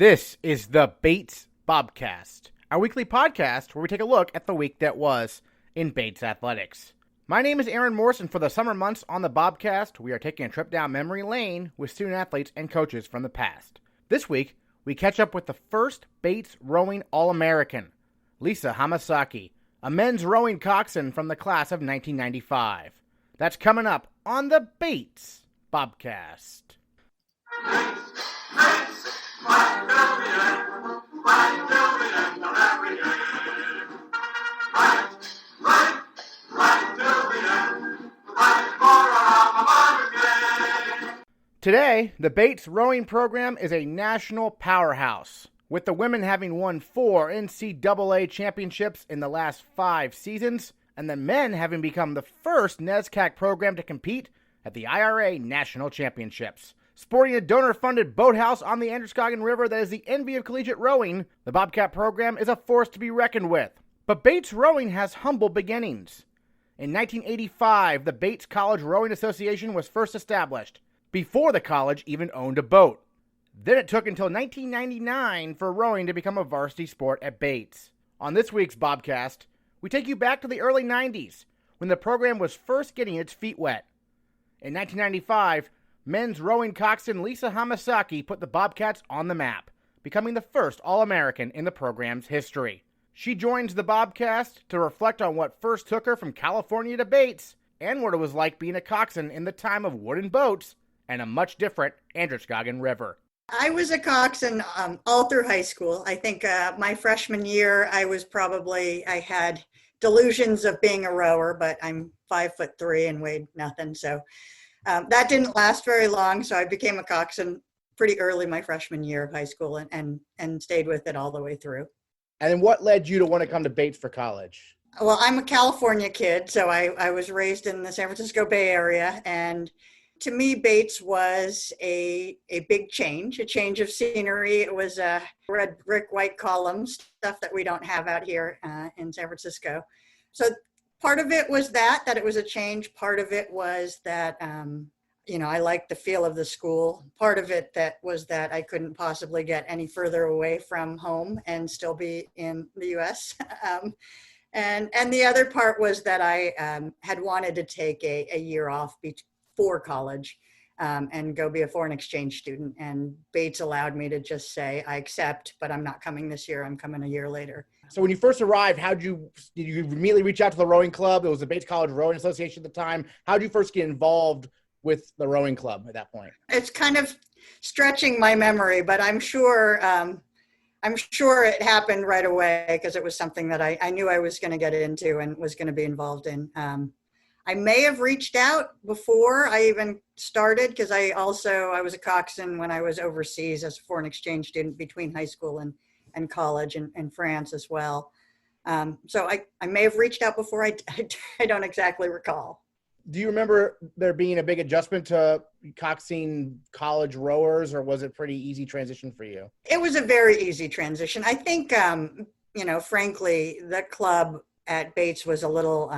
This is the Bates Bobcast, our weekly podcast where we take a look at the week that was in Bates athletics. My name is Aaron Morrison. For the summer months on the Bobcast, we are taking a trip down memory lane with student athletes and coaches from the past. This week, we catch up with the first Bates rowing All-American, Lisa Hamasaki, a men's rowing coxswain from the class of 1995. That's coming up on the Bates Bobcast. Today, the Bates rowing program is a national powerhouse, with the women having won 4 NCAA championships in the last 5 seasons, and the men having become the first NESCAC program to compete at the IRA National Championships. Sporting a donor-funded boathouse on the Androscoggin River that is the envy of collegiate rowing, the Bobcat program is a force to be reckoned with. But Bates rowing has humble beginnings. In 1985, the Bates College Rowing Association was first established, before the college even owned a boat. Then it took until 1999 for rowing to become a varsity sport at Bates. On this week's Bobcast, we take you back to the early 90s, when the program was first getting its feet wet. In 1995, men's rowing coxswain Lisa Hamasaki put the Bobcats on the map, becoming the first All-American in the program's history. She joins the Bobcast to reflect on what first took her from California to Bates, and what it was like being a coxswain in the time of wooden boats and a much different Androscoggin River. I was a coxswain all through high school. I think my freshman year, I had delusions of being a rower, but I'm 5'3" and weighed nothing. So that didn't last very long. So I became a coxswain pretty early my freshman year of high school and stayed with it all the way through. And then what led you to want to come to Bates for college? Well, I'm a California kid, so I was raised in the San Francisco Bay Area, and to me, Bates was a big change, a change of scenery. It was red brick, white columns, stuff that we don't have out here in San Francisco. So part of it was that it was a change. Part of it was that, I liked the feel of the school. Part of it was that I couldn't possibly get any further away from home and still be in the U.S. And the other part was that I had wanted to take a year off before college and go be a foreign exchange student. And Bates allowed me to just say, I accept, but I'm not coming this year. I'm coming a year later. So when you first arrived, did you immediately reach out to the rowing club? It was the Bates College Rowing Association at the time. How did you first get involved with the rowing club at that point? It's kind of stretching my memory, but I'm sure it happened right away because it was something that I knew I was going to get into and was going to be involved in. I may have reached out before I even started because I was a coxswain when I was overseas as a foreign exchange student between high school and college in France as well. So I may have reached out before. I don't exactly recall. Do you remember there being a big adjustment to coxswain college rowers, or was it pretty easy transition for you? It was a very easy transition. I think, frankly, the club at Bates was a little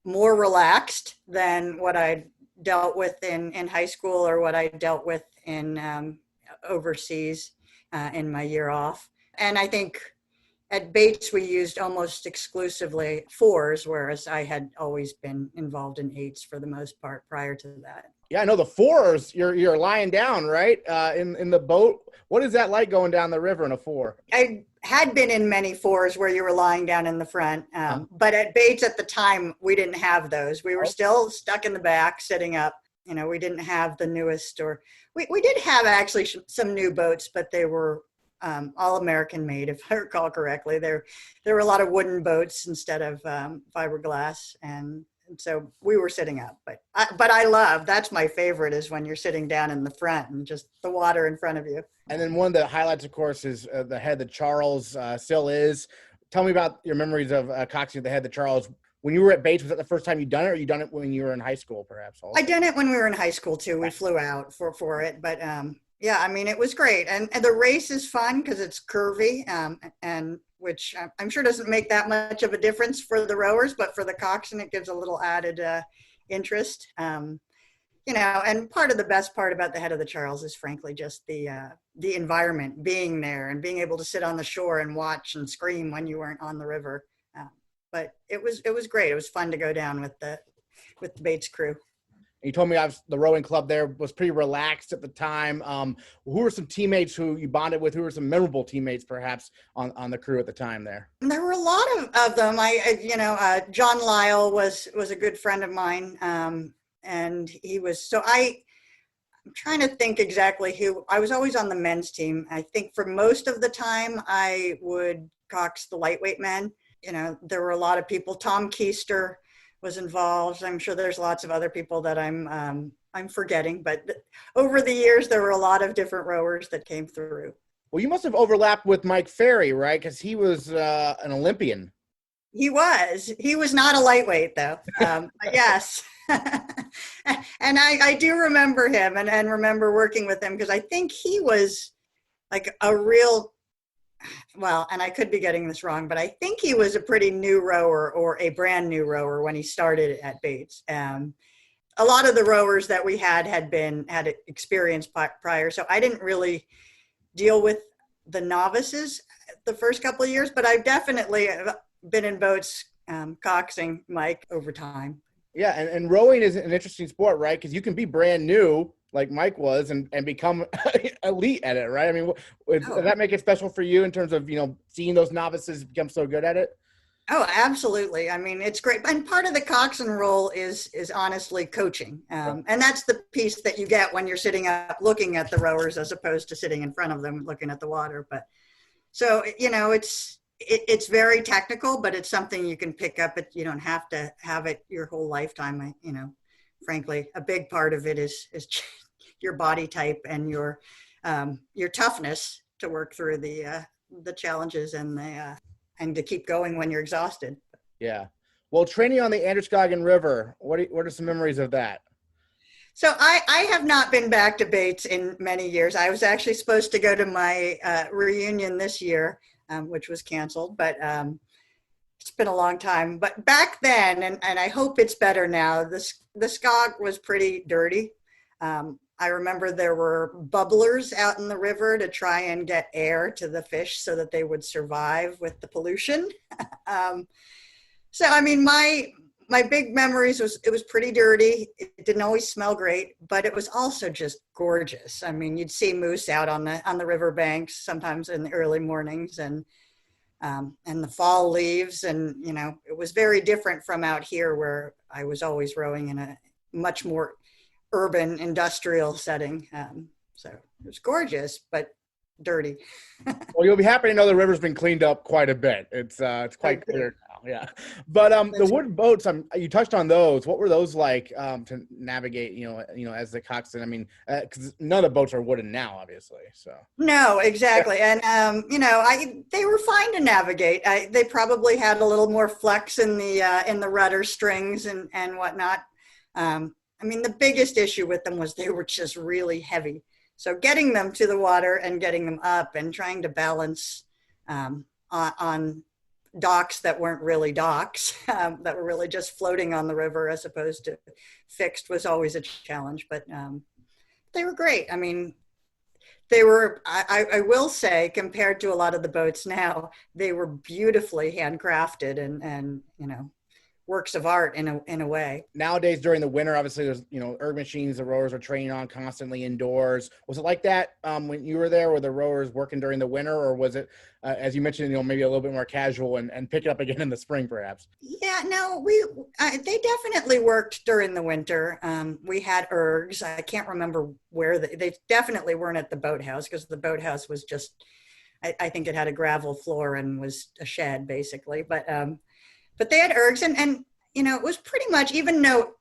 more relaxed than what I dealt with in high school or what I dealt with in overseas in my year off. And I think at Bates, we used almost exclusively 4s, whereas I had always been involved in 8s for the most part prior to that. Yeah, I know the 4s, you're lying down, right? In the boat. What is that like going down the river in a 4? I had been in many 4s where you were lying down in the front. But at Bates at the time, we didn't have those. We were still stuck in the back, sitting up. We didn't have the newest, or we did have actually some new boats, but they were all American made, if I recall correctly. There were a lot of wooden boats instead of fiberglass, and so we were sitting up. But that's my favorite, is when you're sitting down in the front and just the water in front of you. And then one of the highlights, of course, is the head that Charles still is. Tell me about your memories of coxswain the head that Charles. When you were at Bates, was that the first time you'd done it, or you done it when you were in high school, perhaps? Also? I done it when we were in high school too. We flew out for it, but yeah, I mean, it was great. And the race is fun because it's curvy, and which I'm sure doesn't make that much of a difference for the rowers, but for the coxswain, it gives a little added interest. And part of the best part about the Head of the Charles is frankly just the environment, being there and being able to sit on the shore and watch and scream when you weren't on the river. But it was great. It was fun to go down with the Bates crew. You told me the rowing club there was pretty relaxed at the time. Who were some teammates who you bonded with? Who were some memorable teammates, perhaps, on the crew at the time there? There were a lot of them. John Lyle was a good friend of mine, and he was. I'm trying to think exactly who. I was always on the men's team. I think for most of the time, I would cox the lightweight men. There were a lot of people. Tom Keister was involved. I'm sure there's lots of other people that I'm forgetting, but over the years there were a lot of different rowers that came through. Well, you must have overlapped with Mike Ferry, right? Because he was an Olympian. He was not a lightweight though. Yes. And I do remember him and remember working with him because I think he was like a real, well, and I could be getting this wrong, but I think he was a pretty new rower or a brand new rower when he started at Bates. A lot of the rowers that we had experience prior, so I didn't really deal with the novices the first couple of years, but I've definitely been in boats coxing Mike over time. Yeah, and rowing is an interesting sport, right? Because you can be brand new like Mike was and become elite at it, right? I mean, does that make it special for you in terms of, seeing those novices become so good at it? Oh, absolutely. I mean, it's great. And part of the coxswain role is honestly coaching. And that's the piece that you get when you're sitting up looking at the rowers as opposed to sitting in front of them looking at the water. But so, it's very technical, but it's something you can pick up. You don't have to have it your whole lifetime. Frankly, a big part of it is your body type and your toughness to work through the challenges and to keep going when you're exhausted. Yeah. Well, training on the Androscoggin River, what are some memories of that? So I have not been back to Bates in many years. I was actually supposed to go to my reunion this year, which was canceled, but it's been a long time. But back then, and I hope it's better now, the Scog was pretty dirty. I remember there were bubblers out in the river to try and get air to the fish so that they would survive with the pollution. So, I mean, my big memories it was pretty dirty. It didn't always smell great, but it was also just gorgeous. I mean, you'd see moose out on the river banks sometimes in the early mornings and the fall leaves. And, it was very different from out here where I was always rowing in a much more urban industrial setting. So it was gorgeous, but dirty. Well, you'll be happy to know the river's been cleaned up quite a bit. It's quite clear now. Yeah. But the wooden boats, you touched on those. What were those like to navigate, as the coxswain? I mean, because none of the boats are wooden now, obviously. So no, exactly. And, they were fine to navigate. They probably had a little more flex in the rudder strings and whatnot. I mean, the biggest issue with them was they were just really heavy. So getting them to the water and getting them up and trying to balance on docks that weren't really docks, that were really just floating on the river as opposed to fixed was always a challenge. But they were great. I mean, they were, I will say, compared to a lot of the boats now, they were beautifully handcrafted and works of art in a way. Nowadays, during the winter, obviously there's, erg machines the rowers are training on constantly indoors. Was it like that when you were there? Were the rowers working during the winter, or was it, as you mentioned, maybe a little bit more casual and pick it up again in the spring, perhaps? Yeah, no, they definitely worked during the winter. We had ergs. I can't remember where they definitely weren't at the boathouse because the boathouse was just, I think it had a gravel floor and was a shed basically, but they had ergs and it was pretty much, even though,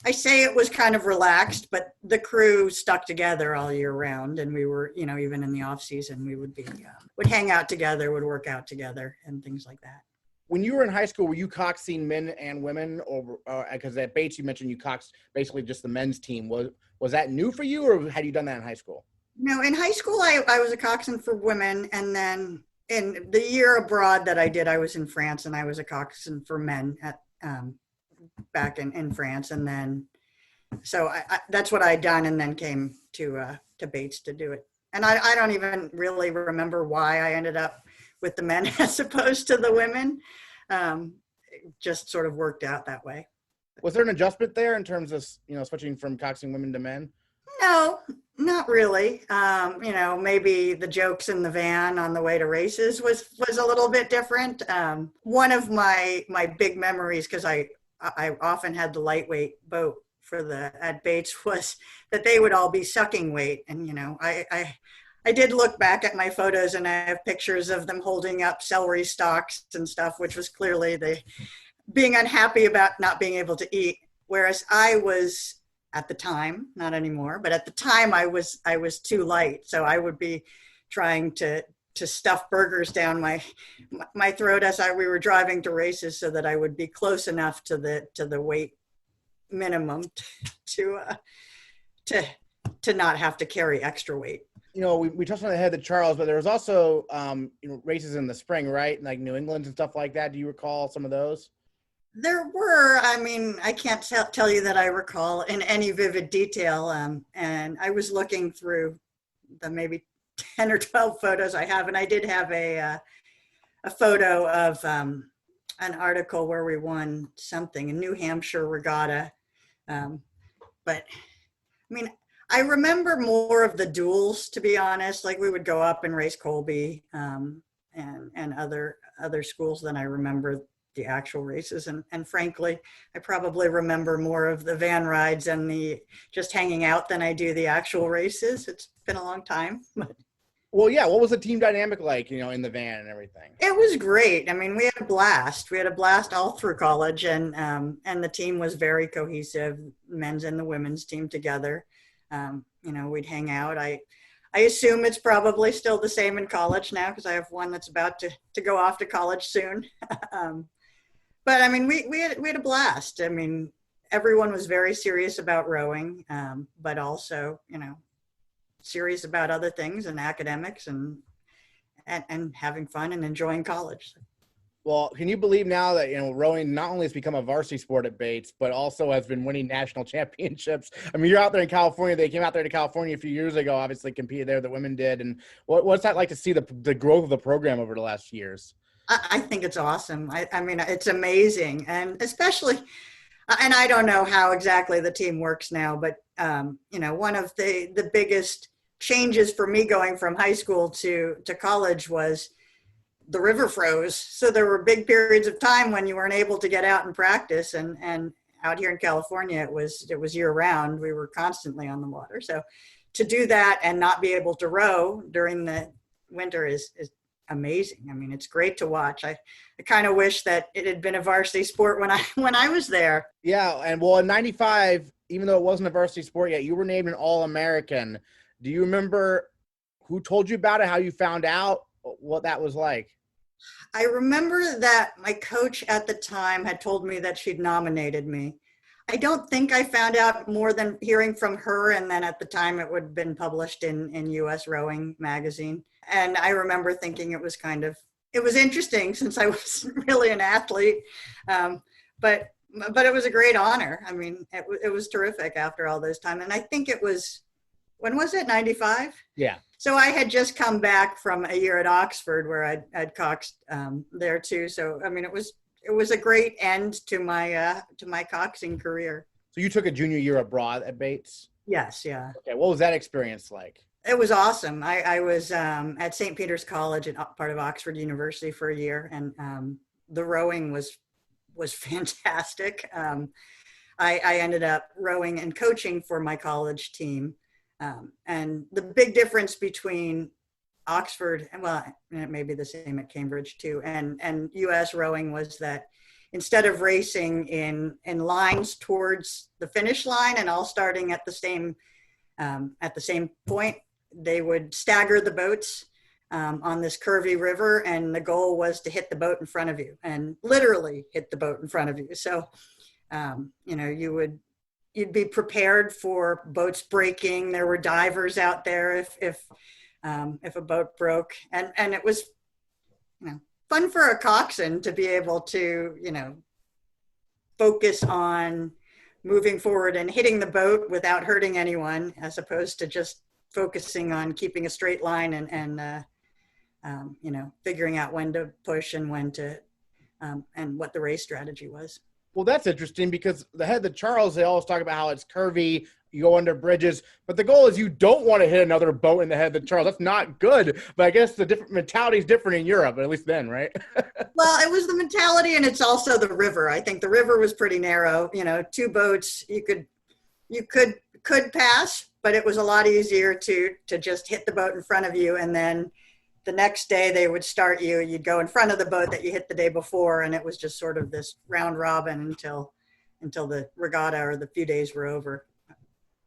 I say it was kind of relaxed, but the crew stuck together all year round. And we were, even in the off season, we would hang out together, would work out together and things like that. When you were in high school, were you coxing men and women, or because at Bates, you mentioned you coxed basically just the men's team. Was that new for you, or had you done that in high school? No, in high school, I was a coxswain for women. And then in the year abroad that I did, I was in France and I was a coxswain for men back in France. And then So that's what I'd done, and then came to Bates to do it. And I don't even really remember why I ended up with the men as opposed to the women. It just sort of worked out that way. Was there an adjustment there in terms of, switching from coxing women to men? No, not really. Maybe the jokes in the van on the way to races was a little bit different. One of my big memories, because I often had the lightweight boat at Bates, was that they would all be sucking weight. And, I did look back at my photos, and I have pictures of them holding up celery stalks and stuff, which was clearly being unhappy about not being able to eat. Whereas I was, at the time, not anymore, but at the time I was too light. So I would be trying to stuff burgers down my throat as we were driving to races, so that I would be close enough to the weight minimum to not have to carry extra weight. We touched on the head of Charles, but there was also races in the spring, right? Like New England and stuff like that. Do you recall some of those? There were. I mean, I can't tell you that I recall in any vivid detail. And I was looking through the maybe 10 or 12 photos I have, and I did have a photo of an article where we won something, a New Hampshire regatta. But I mean, I remember more of the duels, to be honest. Like, we would go up and race Colby and other schools than I remember the actual races. And frankly, I probably remember more of the van rides and the just hanging out than I do the actual races. It's been a long time. Well, yeah. What was the team dynamic like, in the van and everything? It was great. I mean, we had a blast. We had a blast all through college, and the team was very cohesive, men's and the women's team together. We'd hang out. I assume it's probably still the same in college now, because I have one that's about to go off to college soon. But I mean, we had a blast. I mean, everyone was very serious about rowing, but also, serious about other things and academics and having fun and enjoying college. Well, can you believe now that, rowing not only has become a varsity sport at Bates, but also has been winning national championships? I mean, you're out there in California. They came out there to California a few years ago, obviously competed there, the women did. And what's that like to see the growth of the program over the last years? I think it's awesome. I mean, it's amazing. And especially, and I don't know how exactly the team works now, but, one of the biggest changes for me going from high school to college was the river froze. So there were big periods of time when you weren't able to get out and practice. And out here in California, it was year round. We were constantly on the water. So to do that and not be able to row during the winter is amazing. I mean, it's great to watch. I kind of wish that it had been a varsity sport when I was there. Yeah. And well, in 95, even though it wasn't a varsity sport yet, you were named an All-American. Do you remember who told you about it, how you found out, what that was like? I remember that my coach at the time had told me that she'd nominated me. I don't think I found out more than hearing from her, and then at the time it would have been published in US Rowing magazine. And I remember thinking it was interesting, since I wasn't really an athlete, but it was a great honor. I mean, it was terrific after all this time. And I think it was, when was it, 95? Yeah. So I had just come back from a year at Oxford where I'd coxed there too. So, I mean, it was a great end to my coxing career. So you took a junior year abroad at Bates? Yes. Yeah. Okay. What was that experience like? It was awesome. I was at St. Peter's College, part of Oxford University, for a year, and the rowing was fantastic. I ended up rowing and coaching for my college team. And the big difference between Oxford, and well, it may be the same at Cambridge too, and US rowing, was that instead of racing in lines towards the finish line and all starting at the same point, they would stagger the boats on this curvy river, and the goal was to hit the boat in front of you, and literally hit the boat in front of you. So, you'd be prepared for boats breaking. There were divers out there if a boat broke, and it was, fun for a coxswain to be able to, focus on moving forward and hitting the boat without hurting anyone, as opposed to just focusing on keeping a straight line and figuring out when to push and when to, and what the race strategy was. Well, that's interesting because the head of the Charles, they always talk about how it's curvy, you go under bridges, but the goal is you don't want to hit another boat in the head of the Charles. That's not good. But I guess the different mentality is different in Europe, at least then, right? Well, it was the mentality, and it's also the river. I think the river was pretty narrow. 2 boats you could pass, but it was a lot easier to just hit the boat in front of you, and then the next day they would start you. You'd go in front of the boat that you hit the day before, and it was just sort of this round robin until the regatta or the few days were over.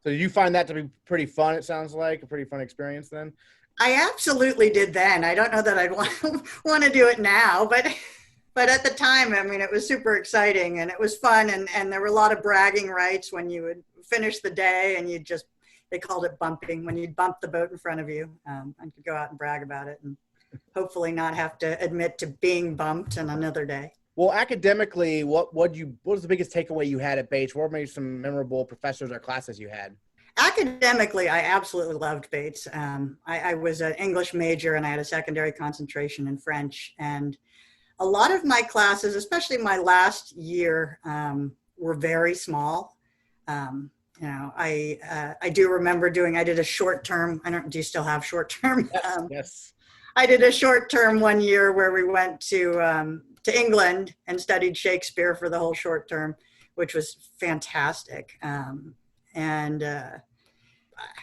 So did you find that to be pretty fun? It sounds like a pretty fun experience then. I absolutely did then. I don't know that I'd want to do it now, but at the time, I mean, it was super exciting and it was fun. And there were a lot of bragging rights when you would finish the day and they called it bumping, when you'd bump the boat in front of you, and could go out and brag about it and hopefully not have to admit to being bumped on another day. Well, academically, what was the biggest takeaway you had at Bates? What were maybe some memorable professors or classes you had? Academically, I absolutely loved Bates. I was an English major and I had a secondary concentration in French. And a lot of my classes, especially my last year, were very small. I do remember I did a short term. Do you still have short term? Yes. I did a short term one year where we went to England and studied Shakespeare for the whole short term, which was fantastic. And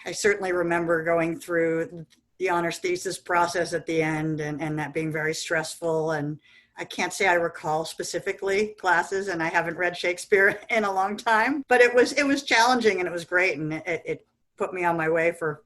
I certainly remember going through the honors thesis process at the end and that being very stressful. And I can't say I recall specifically classes, and I haven't read Shakespeare in a long time, but it was challenging and it was great. And it put me on my way for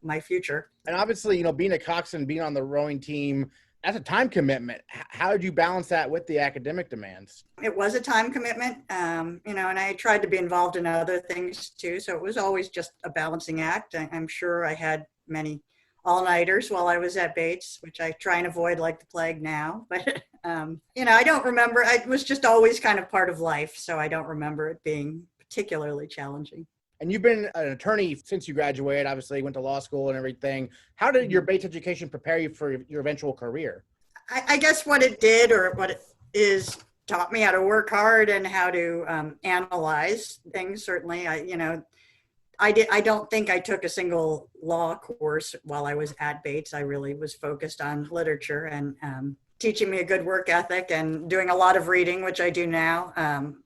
my future. And obviously, being a coxswain, being on the rowing team, that's a time commitment. How did you balance that with the academic demands? It was a time commitment, and I tried to be involved in other things too. So it was always just a balancing act. I'm sure I had many all-nighters while I was at Bates, which I try and avoid like the plague now. But, I don't remember. It was just always kind of part of life. So I don't remember it being particularly challenging. And you've been an attorney since you graduated, obviously went to law school and everything. How did your Bates education prepare you for your eventual career? I guess what it did, or what it is, taught me how to work hard and how to analyze things. Certainly, I don't think I took a single law course while I was at Bates. I really was focused on literature and teaching me a good work ethic and doing a lot of reading, which I do now.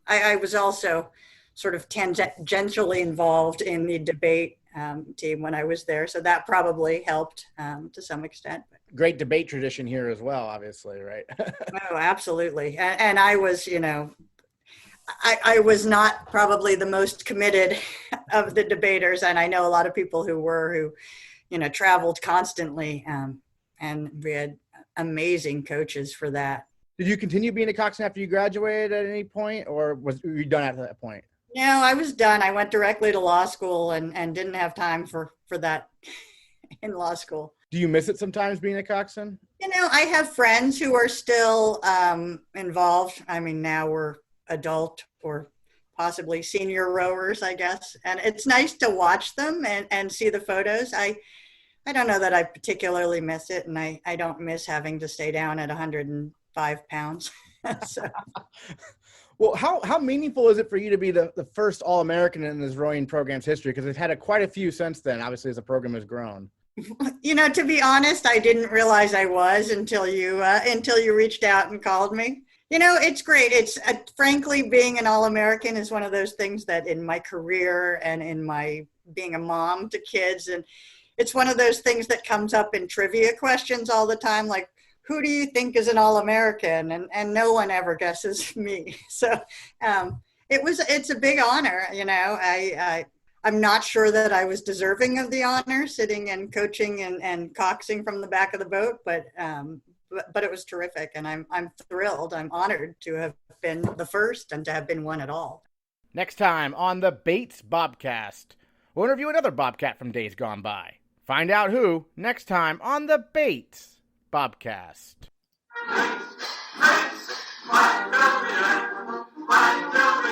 I was also sort of tangentially involved in the debate team when I was there. So that probably helped to some extent. Great debate tradition here as well, obviously, right? Oh, absolutely. And I was, I was not probably the most committed of the debaters. And I know a lot of people who traveled constantly, and we had amazing coaches for that. Did you continue being a coxswain after you graduated at any point, or were you done at that point? No, I was done. I went directly to law school and didn't have time for that in law school. Do you miss it sometimes being a coxswain? I have friends who are still involved. I mean, now we're adult or possibly senior rowers, I guess. And it's nice to watch them and see the photos. I don't know that I particularly miss it. And I don't miss having to stay down at 105 pounds. So. Well, how meaningful is it for you to be the first All-American in this rowing program's history? Because they've had quite a few since then, obviously, as the program has grown. To be honest, I didn't realize I was until you reached out and called me. It's great. It's frankly, being an All-American is one of those things that in my career and in my being a mom to kids, and it's one of those things that comes up in trivia questions all the time, like, who do you think is an All-American? And no one ever guesses me. So it's a big honor. I'm not sure that I was deserving of the honor, sitting and coaching and coxing from the back of the boat, but it was terrific. And I'm thrilled. I'm honored to have been the first and to have been one at all. Next time on the Bates Bobcast, we'll interview another Bobcat from days gone by. Find out who next time on the Bates Bobcast. Bates, Bates, my champion, my champion.